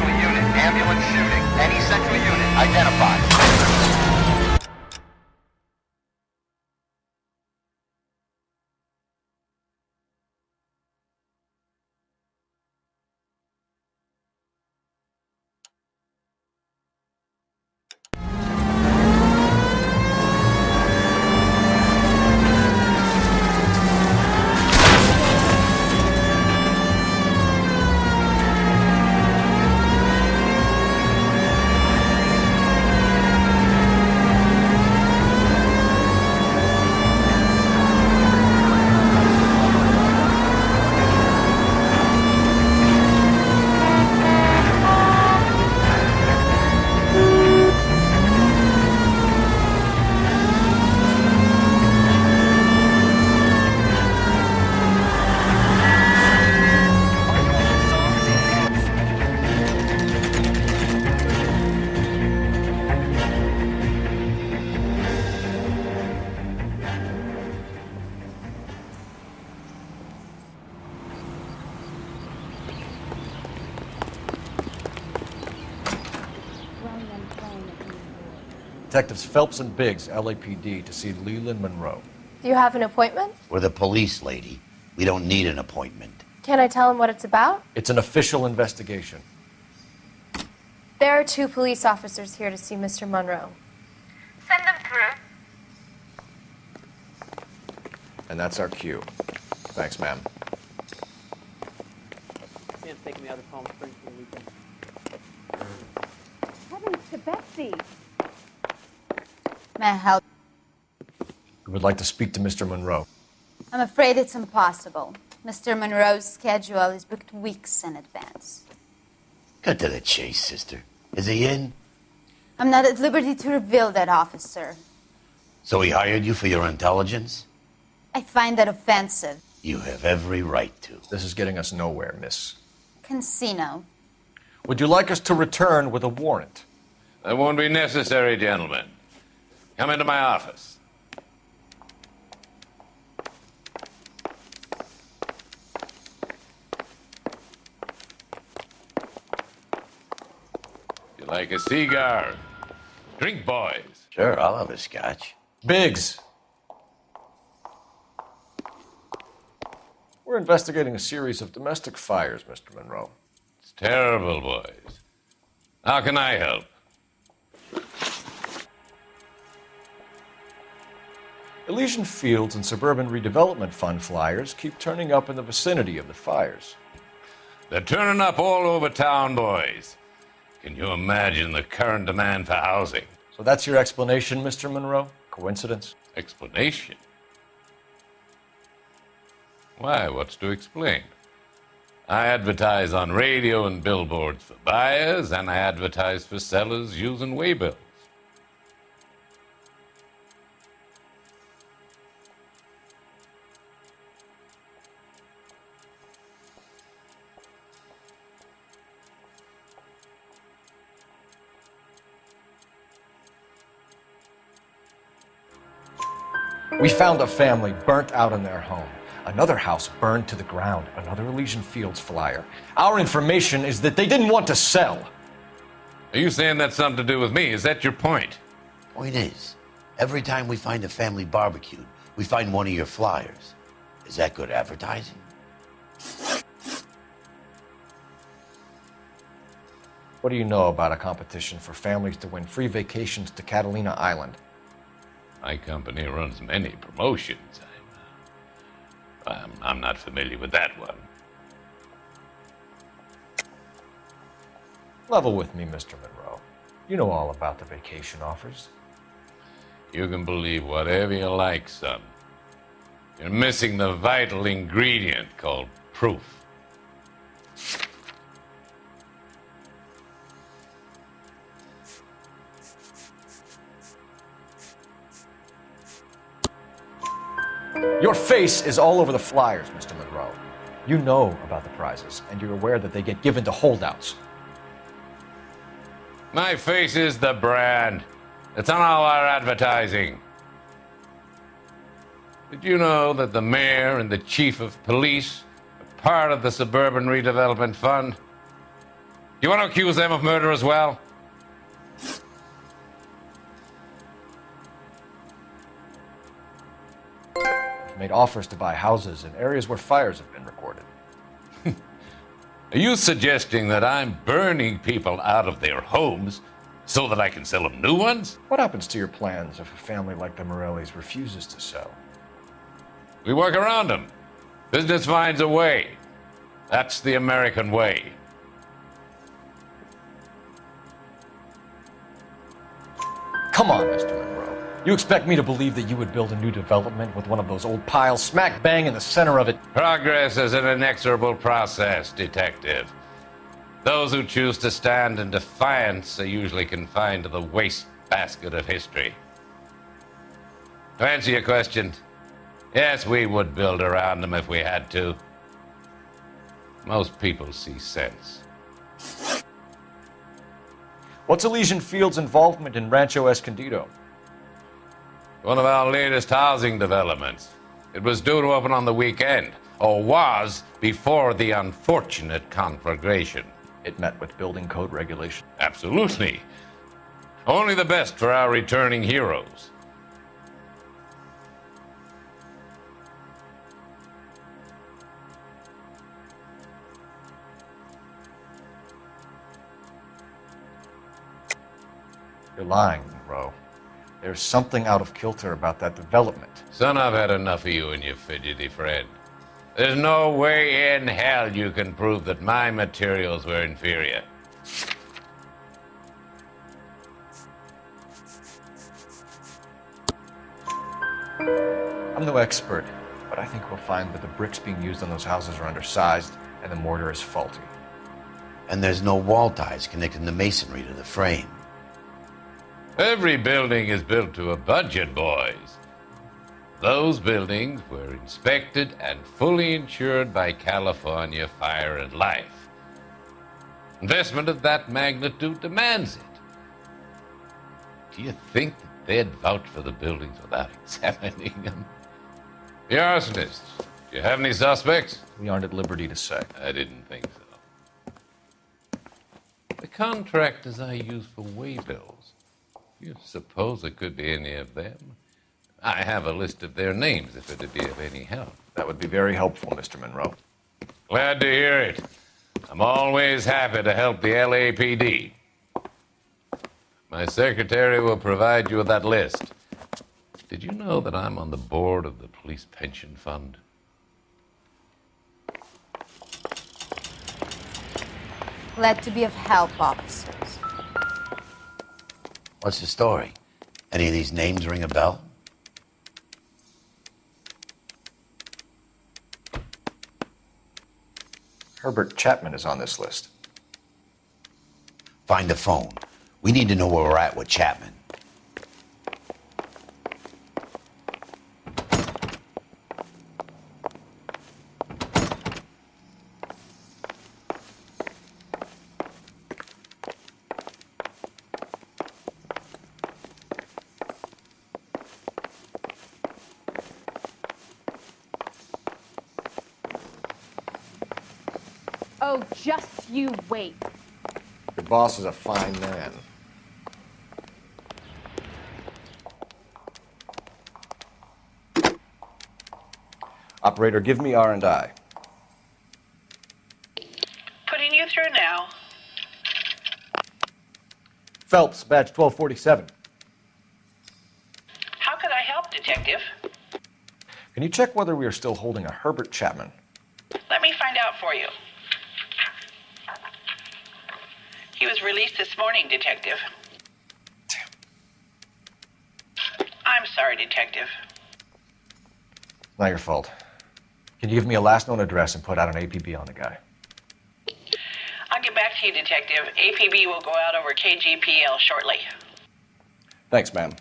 central unit. Ambulance shooting. Any central unit identified. Detectives Phelps and Biggs, LAPD, to see Leland Monroe. Do you have an appointment? We're the police, lady. We don't need an appointment. Can I tell him what it's about? It's an official investigation. There are 2 police officers here to see Mr. Monroe. Send them through. And that's our cue. Thanks, ma'am. Sam's taking me out of Palm Springs for the weekend. Heavens to Betsy. May I help? We would like to speak to Mr. Monroe. I'm afraid it's impossible. Mr. Monroe's schedule is booked weeks in advance. Cut to the chase, sister. Is he in? I'm not at liberty to reveal that, officer. So he hired you for your intelligence? I find that offensive. You have every right to. This is getting us nowhere, miss. Casino. Would you like us to return with a warrant? That won't be necessary, gentlemen. Come into my office. You like a cigar? Drink, boys. Sure, I'll have a scotch. Biggs! We're investigating a series of domestic fires, Mr. Monroe. It's terrible, boys. How can I help? Elysian Fields and Suburban Redevelopment Fund flyers keep turning up in the vicinity of the fires. They're turning up all over town, boys. Can you imagine the current demand for housing? So that's your explanation, Mr. Monroe? Coincidence? Explanation? Why, what's to explain? I advertise on radio and billboards for buyers, and I advertise for sellers using waybills. We found a family burnt out in their home. Another house burned to the ground. Another Elysian Fields flyer. Our information is that they didn't want to sell. Are you saying that's something to do with me? Is that your point? Point is, every time we find a family barbecued, we find one of your flyers. Is that good advertising? What do you know about a competition for families to win free vacations to Catalina Island? My company runs many promotions. I'm not familiar with that one. Level with me, Mr. Monroe. You know all about the vacation offers. You can believe whatever you like, son. You're missing the vital ingredient called proof. Your face is all over the flyers, Mr. Monroe. You know about the prizes, and you're aware that they get given to holdouts. My face is the brand. It's on all our advertising. Did you know that the mayor and the chief of police are part of the Suburban Redevelopment Fund? You want to accuse them of murder as well? We've made offers to buy houses in areas where fires have been recorded. Are you suggesting that I'm burning people out of their homes so that I can sell them new ones? What happens to your plans if a family like the Morellis refuses to sell? We work around them. Business finds a way. That's the American way. Come on, Mr. Monroe. You expect me to believe that you would build a new development with one of those old piles smack bang in the center of it? Progress is an inexorable process, Detective. Those who choose to stand in defiance are usually confined to the wastebasket of history. To answer your question, yes, we would build around them if we had to. Most people see sense. What's Elysian Fields' involvement in Rancho Escondido? One of our latest housing developments. It was due to open on the weekend, or was before the unfortunate conflagration. It met with building code regulation. Absolutely. Only the best for our returning heroes. You're lying, Monroe. There's something out of kilter about that development. Son, I've had enough of you and your fidgety friend. There's no way in hell you can prove that my materials were inferior. I'm no expert, but I think we'll find that the bricks being used on those houses are undersized and the mortar is faulty. And there's no wall ties connecting the masonry to the frame. Every building is built to a budget, boys. Those buildings were inspected and fully insured by California Fire and Life. Investment of that magnitude demands it. Do you think that they'd vouch for the buildings without examining them? The arsonists, do you have any suspects? We aren't at liberty to say. I didn't think so. The contractors I use for waybills. You suppose it could be any of them? I have a list of their names if it'd be of any help. That would be very helpful, Mr. Monroe. Glad to hear it. I'm always happy to help the LAPD. My secretary will provide you with that list. Did you know that I'm on the board of the police pension fund? Glad to be of help, officers. What's the story? Any of these names ring a bell? Herbert Chapman is on this list. Find the phone. We need to know where we're at with Chapman. Oh, just you wait. Your boss is a fine man. Operator, give me R&I. Putting you through now. Phelps, badge 1247. How could I help, Detective? Can you check whether we are still holding a Herbert Chapman? Let me find out for you. He was released this morning, Detective. I'm sorry, Detective. Not your fault. Can you give me a last known address and put out an APB on the guy? I'll get back to you, Detective. APB will go out over KGPL shortly. Thanks, ma'am.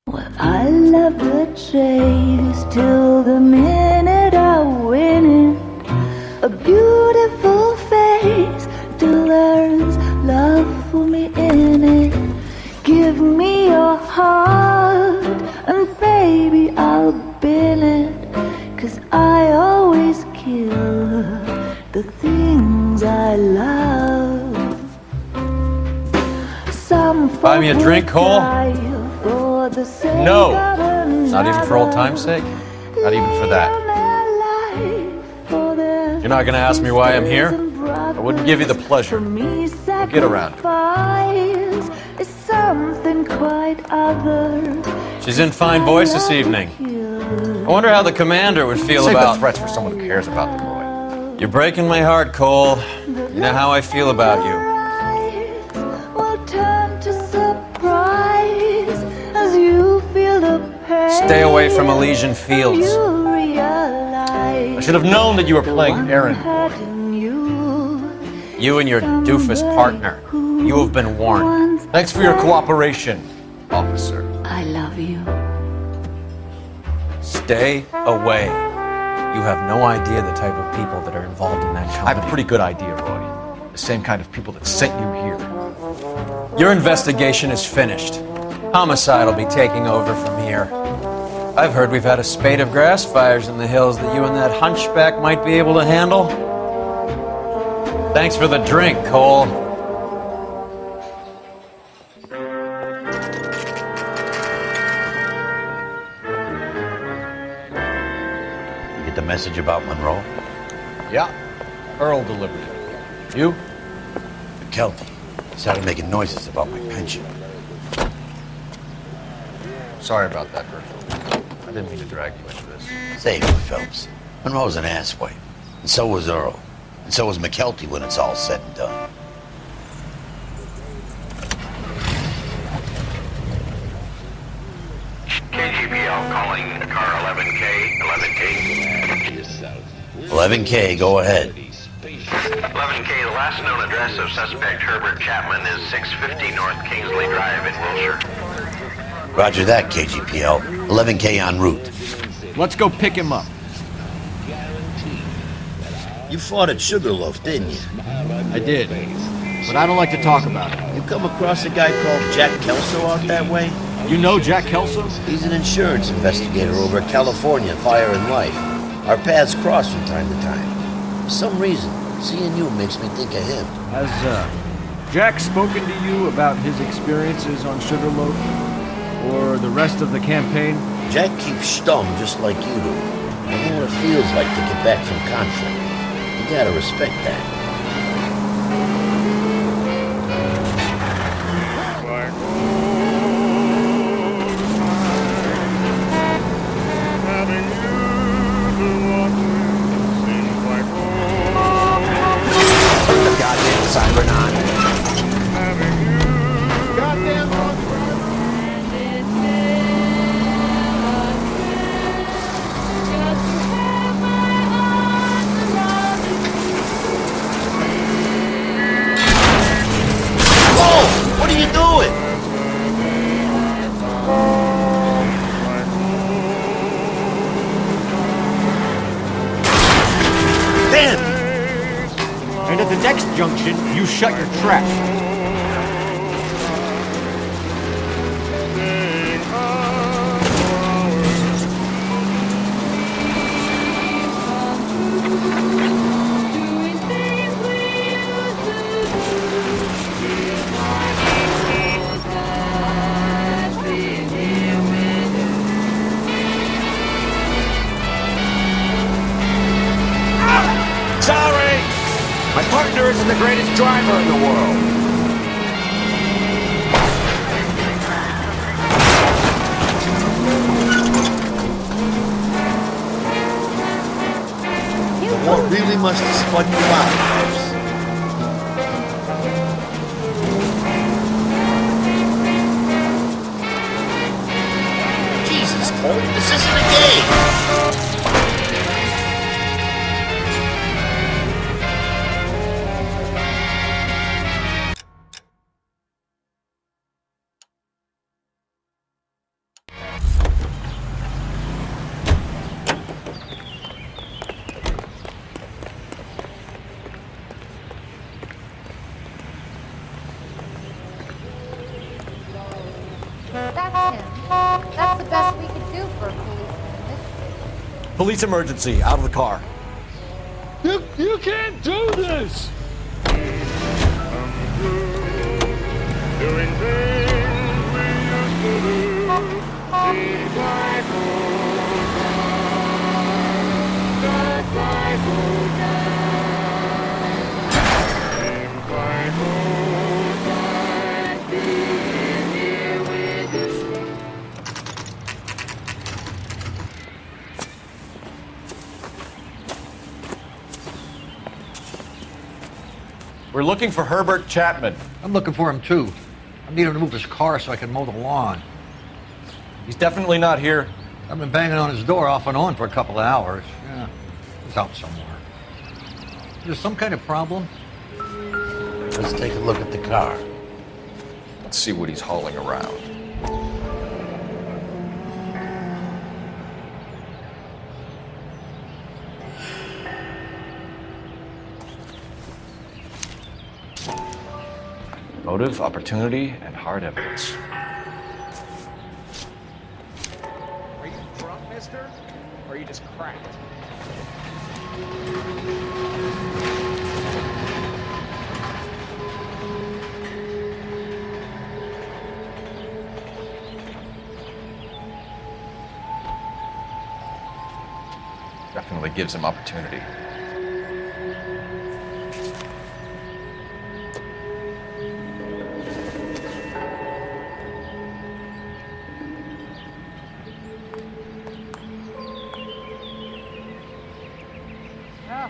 Well, I love the chase till the minute I win it. A beautiful face till there's love for me in it. Give me your heart and baby 'cause I always kill the things I love. Some Buy me a drink, Cole? No. Not even for old time's sake? Not even for that. You're not gonna ask me why I'm here? I wouldn't give you the pleasure. We'll get around to it. She's in fine voice this evening. I wonder how the commander would feel Save about the threats for someone who cares about the boy. You're breaking my heart, Cole. You know how I feel about you. Stay away from Elysian Fields. I should have known that you were playing errand boy. You and your doofus partner. You have been warned. Thanks for your cooperation, officer. I love you. Stay away. You have no idea the type of people that are involved in that company. I have a pretty good idea, Roy. The same kind of people that sent you here. Your investigation is finished. Homicide will be taking over from here. I've heard we've had a spate of grass fires in the hills that you and that hunchback might be able to handle. Thanks for the drink, Cole. You get the message about Monroe? Yeah, Earl delivered it. You? McKelty started making noises about my pension. Sorry about that, Virgil. I didn't mean to drag you into this. Say, Phelps, Monroe's an asswipe. And so was Earl. And so was McKelty when it's all said and done. KGPL calling car 11K, 11K. 11K, go ahead. 11K, the last known address of suspect Herbert Chapman is 650 North Kingsley Drive in Wilshire. Roger that, KGPL. 11K en route. Let's go pick him up. You fought at Sugarloaf, didn't you? I did, but I don't like to talk about it. You come across a guy called Jack Kelso out that way? You know Jack Kelso? He's an insurance investigator over at California Fire and Life. Our paths cross from time to time. For some reason, seeing you makes me think of him. Has Jack spoken to you about his experiences on Sugarloaf? Or the rest of the campaign? Jack keeps stum just like you do. I know what it feels like to get back from conflict. You gotta respect that. Turn the goddamn siren on. Goddamn wrong. What are you doing? Damn! And at the next junction, you shut your trap. Sorry! My partner isn't the greatest driver in the world. The war really must have spun you out, Phelps. Jesus, Cole, this isn't a game. Police emergency. Out of the car. You can't do this! We're looking for Herbert Chapman. I'm looking for him too. I need him to move his car so I can mow the lawn. He's definitely not here. I've been banging on his door off and on for a couple of hours. Yeah, he's out somewhere. Is there some kind of problem? Let's take a look at the car. Let's see what he's hauling around. Motive, opportunity, and hard evidence. Are you drunk, mister? Or are you just cracked? Definitely gives him opportunity. Oh,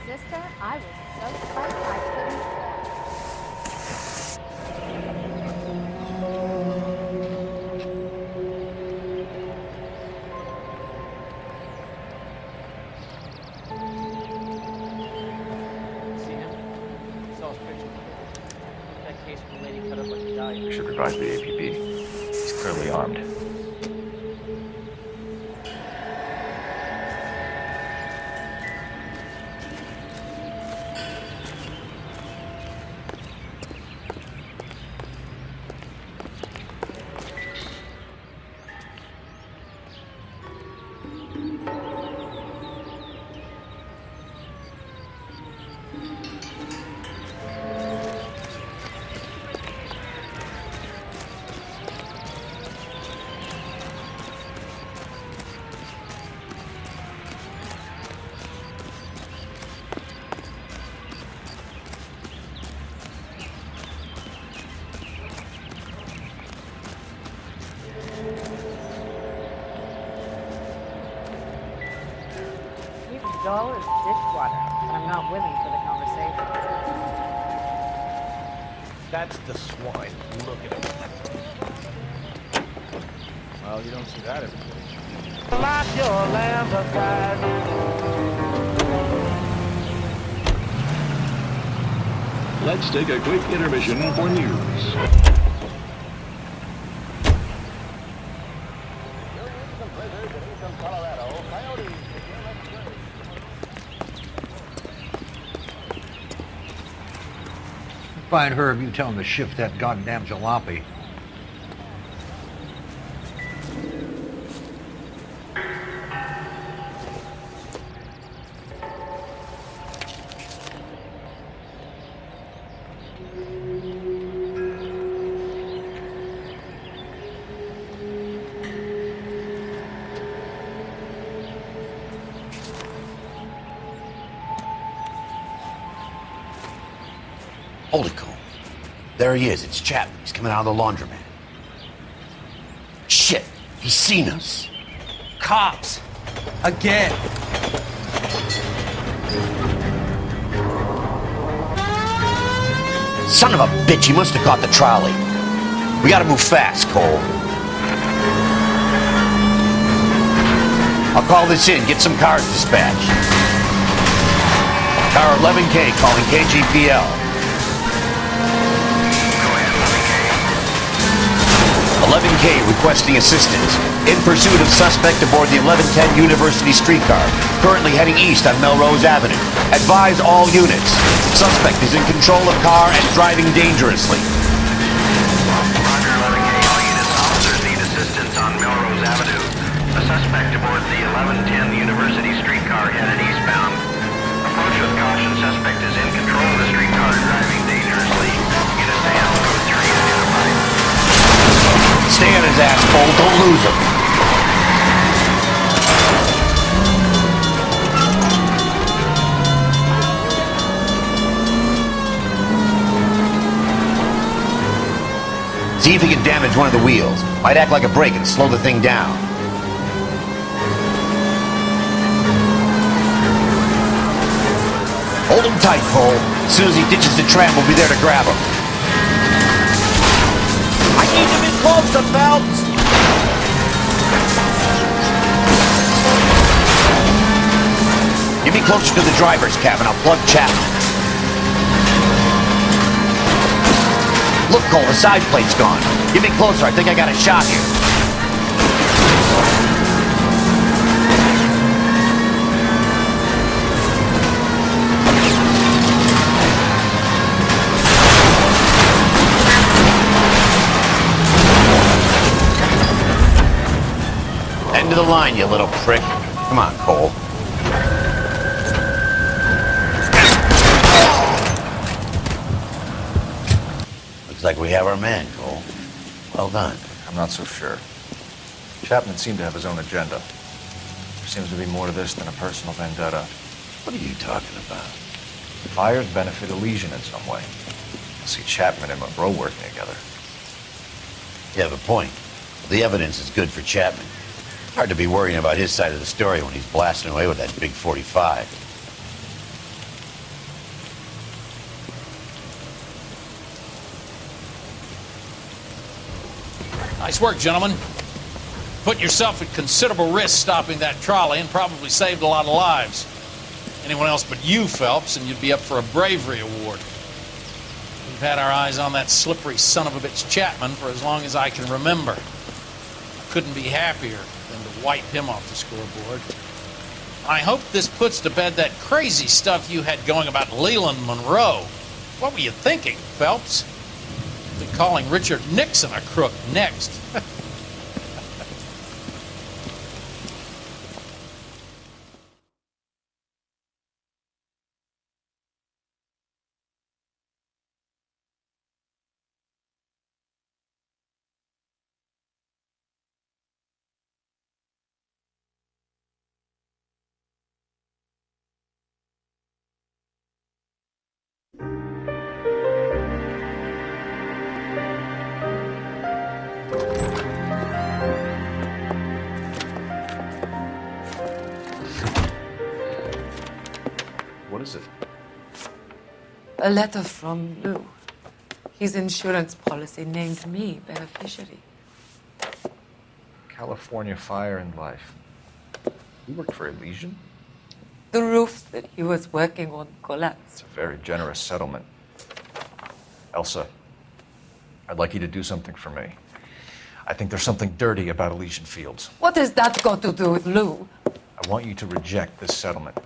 sister, I was so tight I couldn't walk. See him? Saw his picture. That case of the lady cut up like a dahlia. We should revive the APB. He's clearly armed. He's as dull as dishwater, but I'm not willing for the conversation. That's the swine. Look at him. Well, you don't see that every day. Like your lamb of God. Let's take a quick intermission for news. Find Herb, you tell him to shift that goddamn jalopy. Holy Cole. There he is. It's Chapman. He's coming out of the laundromat. Shit. He's seen us. Cops! Again! Son of a bitch. He must have caught the trolley. We gotta move fast, Cole. I'll call this in. Get some cars dispatched. Car 11K calling KGPL. 11K requesting assistance. In pursuit of suspect aboard the 1110 University streetcar, currently heading east on Melrose Avenue. Advise all units. Suspect is in control of car and driving dangerously. Roger, 11K. All units, officers need assistance on Melrose Avenue. The suspect aboard the 1110 University Cole. Don't lose him. See if he can damage one of the wheels. Might act like a brake and slow the thing down. Hold him tight, Cole. As soon as he ditches the tram, we'll be there to grab him. I need him in closer, Phelps! Get me closer to the driver's cabin. I'll plug Chapman. Look, Cole, the side plate's gone. Get me closer. I think I got a shot here. End of the line, you little prick. Come on, Cole. Looks like we have our man, Cole. Well done. I'm not so sure. Chapman seemed to have his own agenda. There seems to be more to this than a personal vendetta. What are you talking about? Fires benefit Elysian in some way. I see Chapman and Monroe working together. You have a point. The evidence is good for Chapman. Hard to be worrying about his side of the story when he's blasting away with that big 45. Nice work, gentlemen. Put yourself at considerable risk stopping that trolley and probably saved a lot of lives. Anyone else but you, Phelps, and you'd be up for a bravery award. We've had our eyes on that slippery son of a bitch Chapman for as long as I can remember. I couldn't be happier than to wipe him off the scoreboard. I hope this puts to bed that crazy stuff you had going about Leland Monroe. What were you thinking, Phelps? Be calling Richard Nixon a crook next. What is it? A letter from Lou. His insurance policy named me beneficiary. California Fire and Life. You work for Elysian? The roof that he was working on collapsed. It's a very generous settlement. Elsa, I'd like you to do something for me. I think there's something dirty about Elysian Fields. What has that got to do with Lou? I want you to reject this settlement.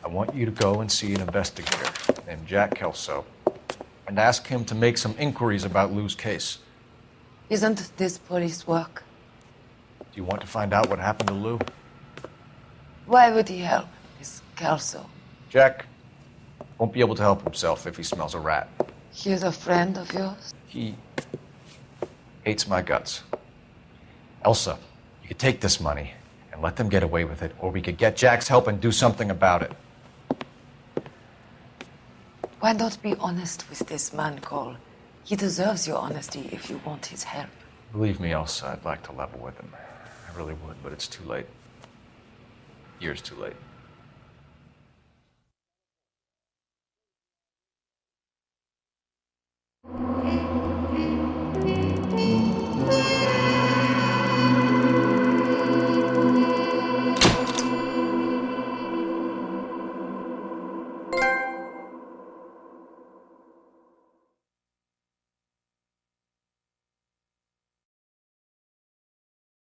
I want you to go and see an investigator named Jack Kelso and ask him to make some inquiries about Lou's case. Isn't this police work? Do you want to find out what happened to Lou? Why would he help, Miss Kelso? Jack won't be able to help himself if he smells a rat. He's a friend of yours? He hates my guts. Elsa, you could take this money and let them get away with it, or we could get Jack's help and do something about it. Why not be honest with this man, Cole? He deserves your honesty if you want his help. Believe me, Elsa, I'd like to level with him. I really would, but it's too late. Years too late.